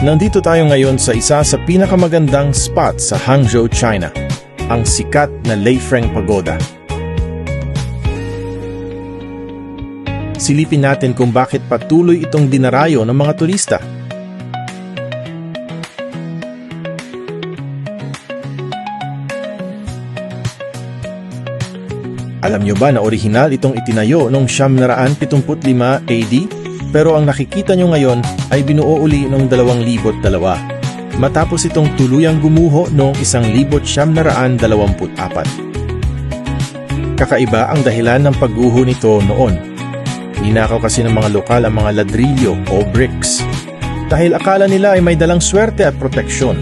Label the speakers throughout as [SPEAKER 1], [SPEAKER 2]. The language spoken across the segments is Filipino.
[SPEAKER 1] Nandito tayo ngayon sa isa sa pinakamagandang spot sa Hangzhou, China, ang sikat na Leifeng Pagoda. Silipin natin kung bakit patuloy itong dinarayo ng mga turista. Alam nyo ba na orihinal itong itinayo noong 975 AD? Pero ang nakikita nyo ngayon ay binuo uli noong 2002 matapos itong tuluyang gumuho noong 1924. Kakaiba ang dahilan ng pagguho nito noon. Ninakaw kasi ng mga lokal ang mga ladrilyo o bricks dahil akala nila ay may dalang swerte at proteksyon.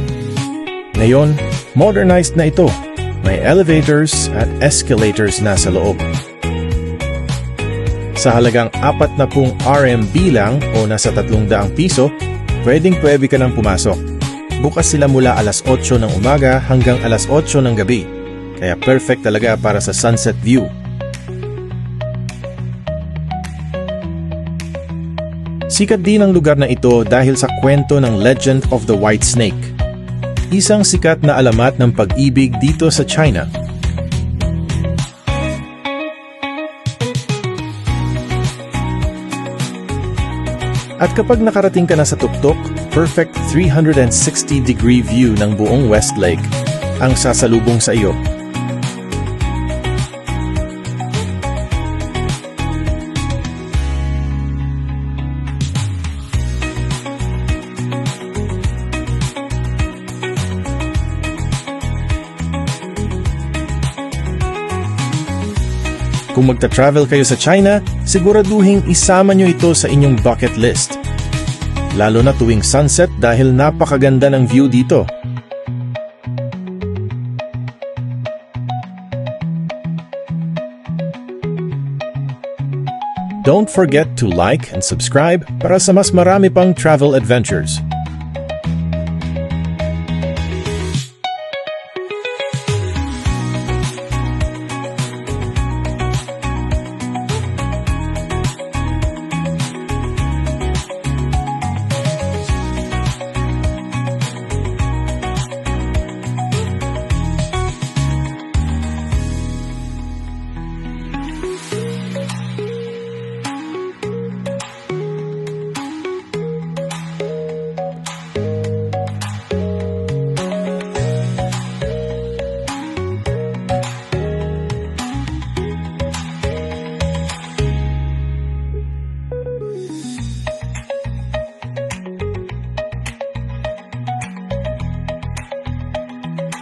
[SPEAKER 1] Ngayon, modernized na ito. May elevators at escalators na sa loob. Sa halagang 40 RMB lang o nasa 300 piso, pwedeng-pwede ka nang pumasok. Bukas sila mula alas 8 ng umaga hanggang alas 8 ng gabi. Kaya perfect talaga para sa sunset view. Sikat din ang lugar na ito dahil sa kwento ng Legend of the White Snake. Isang sikat na alamat ng pag-ibig dito sa China. At kapag nakarating ka na sa tuktok, perfect 360-degree view ng buong West Lake ang sasalubong sa iyo. Kung magta-travel kayo sa China, siguraduhin isama nyo ito sa inyong bucket list. Lalo na tuwing sunset dahil napakaganda ng view dito. Don't forget to like and subscribe para sa mas marami pang travel adventures.